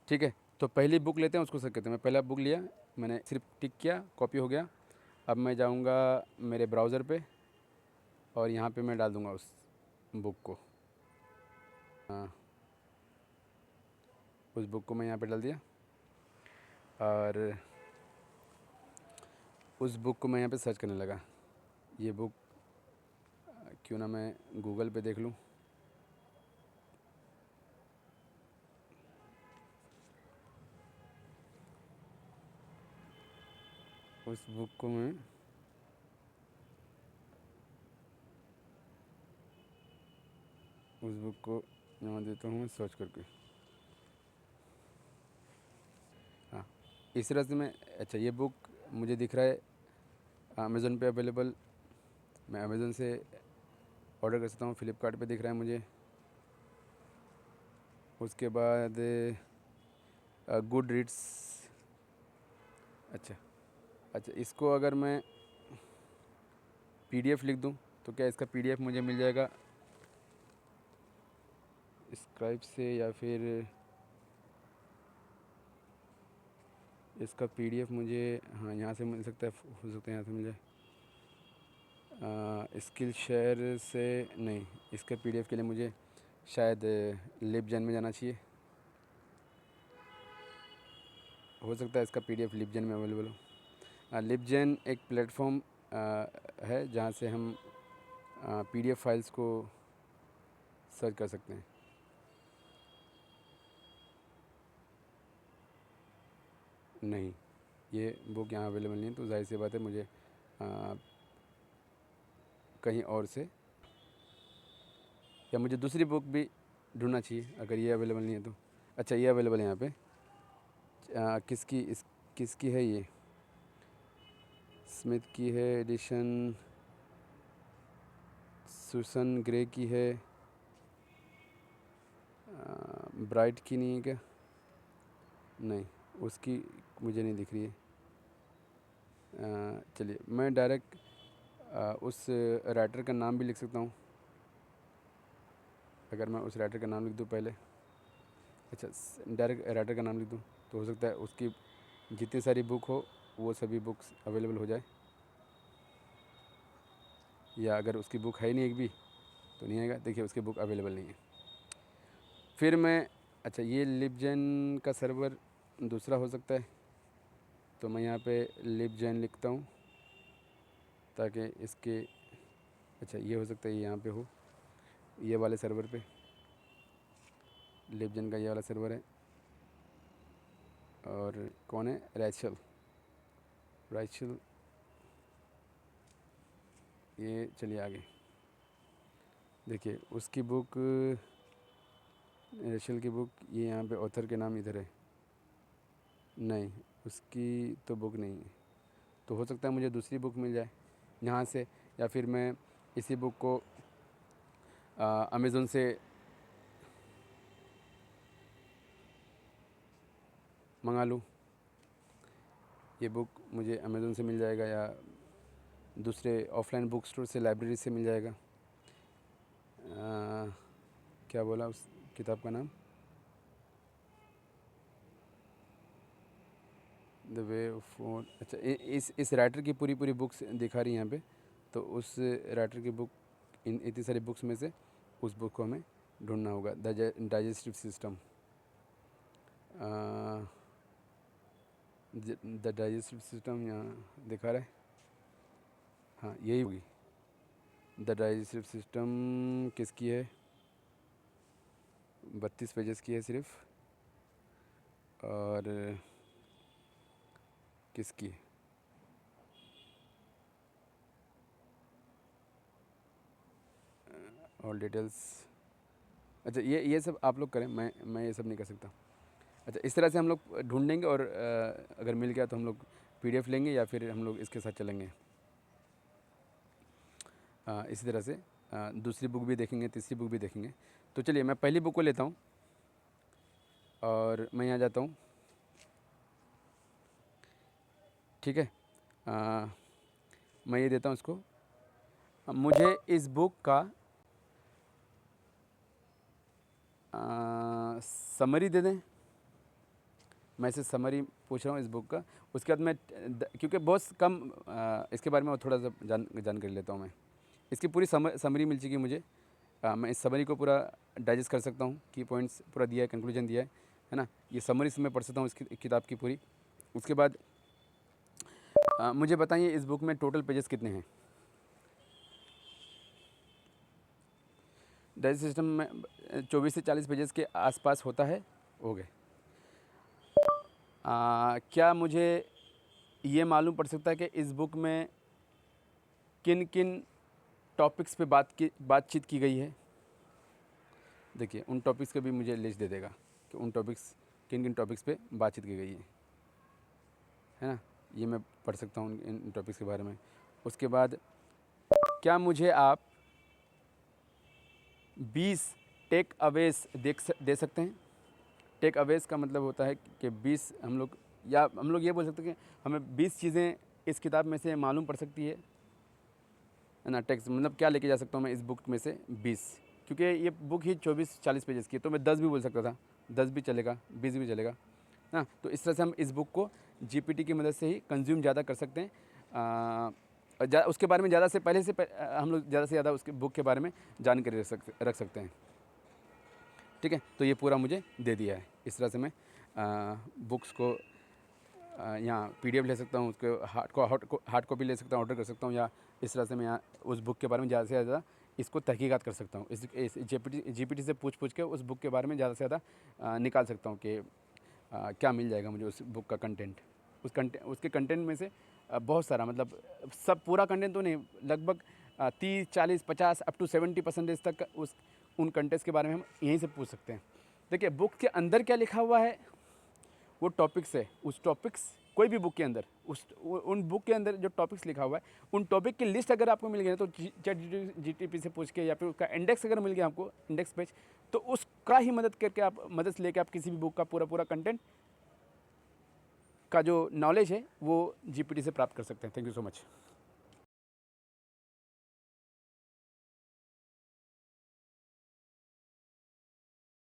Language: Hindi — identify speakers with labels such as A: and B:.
A: ठीक है, तो पहली बुक लेते हैं, उसको सर्च करते हैं। मैं पहला बुक लिया, मैंने सिर्फ टिक किया, कॉपी हो गया। अब मैं जाऊंगा मेरे ब्राउज़र पे और यहाँ पे मैं डाल दूंगा उस बुक को। हाँ, उस बुक को मैं यहाँ पे डाल दिया और उस बुक को मैं यहाँ पे सर्च करने लगा। ये बुक क्यों ना मैं गूगल पे देख लूँ। उस बुक को मैं यहाँ देता हूँ सर्च करके। हाँ, इस तरह से मैं, अच्छा ये बुक मुझे दिख रहा है अमेज़न पे अवेलेबल। मैं अमेज़न से ऑर्डर कर सकता हूँ, फ्लिपकार्ट पे दिख रहा है मुझे। उसके बाद गुड रीड्स। अच्छा अच्छा, इसको अगर मैं पीडीएफ लिख दूँ तो क्या इसका पीडीएफ मुझे मिल जाएगा स्क्राइब से, या फिर इसका पीडीएफ मुझे, हाँ यहाँ से मिल सकता है, हो सकता है यहाँ से मिल जाए। स्किल शेयर से नहीं, इसके पीडीएफ के लिए मुझे शायद लिबजेन में जाना चाहिए। हो सकता है इसका पीडीएफ लिबजेन में अवेलेबल हो। लिबजेन एक प्लेटफॉर्म है जहाँ से हम पीडीएफ फाइल्स को सर्च कर सकते हैं। नहीं, ये बुक यहाँ अवेलेबल नहीं है, तो जाहिर सी बात है मुझे कहीं और से, या मुझे दूसरी बुक भी ढूंढना चाहिए अगर ये अवेलेबल नहीं है तो। अच्छा, ये अवेलेबल है यहाँ पे। किसकी है ये? स्मिथ की है एडिशन, सुसन ग्रे की है, ब्राइट की नहीं है क्या? नहीं, उसकी मुझे नहीं दिख रही है। चलिए मैं डायरेक्ट उस राइटर का नाम भी लिख सकता हूँ। अगर मैं उस राइटर का नाम लिख दूँ पहले, अच्छा डायरेक्ट राइटर का नाम लिख दूँ तो हो सकता है उसकी जितनी सारी बुक हो वो सभी बुक्स अवेलेबल हो जाए, या अगर उसकी बुक है ही नहीं एक भी तो नहीं आएगा। देखिए उसकी बुक अवेलेबल नहीं है। फिर मैं, अच्छा ये लिबजेन का सर्वर दूसरा हो सकता है, तो मैं यहाँ पे लिबजेन लिखता हूँ ताकि इसके, अच्छा ये हो सकता है ये यहाँ पे हो, ये वाले सर्वर पे लिबजेन का ये वाला सर्वर है। और कौन है? रैचल। रैचल, ये चलिए आगे देखिए उसकी बुक, रैचल की बुक, ये यहाँ पे ऑथर के नाम इधर है। नहीं, उसकी तो बुक नहीं है, तो हो सकता है मुझे दूसरी बुक मिल जाए यहाँ से, या फिर मैं इसी बुक को अमेज़न से मंगा लूँ। ये बुक मुझे अमेज़न से मिल जाएगा या दूसरे ऑफलाइन बुक स्टोर से, लाइब्रेरी से मिल जाएगा। क्या बोला उस किताब का नाम? The way of four. अच्छा, इस राइटर की पूरी पूरी बुक्स दिखा रही हैं यहाँ पे, तो उस राइटर की बुक, इन इतनी सारी बुक्स में से उस बुक को हमें ढूंढना होगा। The digestive system, the digestive system यहाँ दिखा रहा है। हाँ यही होगी। द डाइजेस्टिव सिस्टम किसकी है? 32 पेजेस की है सिर्फ। और किसकी है? All details. अच्छा, ये सब आप लोग करें, मैं ये सब नहीं कर सकता। अच्छा, इस तरह से हम लोग ढूंढेंगे और अगर मिल गया तो हम लोग पीडीएफ लेंगे या फिर हम लोग इसके साथ चलेंगे। इसी तरह से दूसरी बुक भी देखेंगे, तीसरी बुक भी देखेंगे। तो चलिए मैं पहली बुक को लेता हूँ और मैं यहाँ जाता हूँ। ठीक है, मैं ये देता हूँ इसको। मुझे इस बुक का समरी दे दें। मैं इसे समरी पूछ रहा हूँ इस बुक का। उसके बाद मैं क्योंकि बहुत कम इसके बारे में थोड़ा सा जानकारी लेता हूँ मैं। इसकी पूरी समरी मिल चुकी मुझे। मैं इस समरी को पूरा डाइजेस्ट कर सकता हूँ, की पॉइंट्स पूरा दिया है, कंक्लूजन दिया है ना। ये समरी से मैं पढ़ सकता हूँ इसकी किताब की पूरी। उसके बाद मुझे बताइए इस बुक में टोटल पेजेस कितने हैं। डाइजेस्ट सिस्टम में 24 से 40 पेजेस के आसपास होता है। हो गए। क्या मुझे ये मालूम पड़ सकता है कि इस बुक में किन किन टॉपिक्स पे बातचीत की गई है। देखिए उन टॉपिक्स का भी मुझे लिस्ट दे देगा कि उन टॉपिक्स किन किन टॉपिक्स पे बातचीत की गई है ना। ये मैं पढ़ सकता हूँ इन टॉपिक्स के बारे में। उसके बाद क्या मुझे आप 20 टेक अवेज दे सकते हैं। टेक अवेज का मतलब होता है कि 20 हम लोग ये बोल सकते हैं कि हमें 20 चीज़ें इस किताब में से मालूम पड़ सकती है ना। टेक्स्ट मतलब क्या लेके जा सकता हूँ मैं इस बुक में से 20, क्योंकि ये बुक ही 24-40 पेजेस की है, तो मैं 10 भी बोल सकता था, 10 भी चलेगा, 20 भी चलेगा ना। तो इस तरह से हम इस बुक को जीपीटी की मदद से ही कंज्यूम ज़्यादा कर सकते हैं। उसके बारे में ज़्यादा से हम लोग ज़्यादा से ज़्यादा उसके बुक के बारे में जानकारी रख सकते हैं। ठीक है, तो ये पूरा मुझे दे दिया है। इस तरह से मैं बुक्स को यहाँ पीडीएफ ले सकता हूँ, उसको हार्ड कॉपी ले सकता हूँ, ऑर्डर कर सकता हूँ, या इस तरह से मैं यहाँ उस बुक के बारे में ज़्यादा से ज़्यादा इसको तहकीकात कर सकता हूँ। इस जीपीटी से पूछ के उस बुक के बारे में ज़्यादा से ज़्यादा निकाल सकता हूँ कि क्या मिल जाएगा मुझे उस बुक का कंटेंट। उसके कंटेंट में से बहुत सारा, मतलब सब पूरा कंटेंट तो नहीं, लगभग 30, 40, 50 अप टू 70% तक उन कंटेंट्स के बारे में हम यहीं से पूछ सकते हैं। देखिए बुक के अंदर क्या लिखा हुआ है वो टॉपिक्स है। उस टॉपिक्स कोई भी बुक के अंदर उन बुक के अंदर जो टॉपिक्स लिखा हुआ है उन टॉपिक की लिस्ट अगर आपको मिल गई तो चैट जीटीपी से पूछ के, या फिर उसका इंडेक्स अगर मिल गया आपको, इंडेक्स पेज, तो उसका ही मदद से लेके आप किसी भी बुक का पूरा कंटेंट का जो नॉलेज है वो जीपीटी से प्राप्त कर सकते हैं। Thank you so much.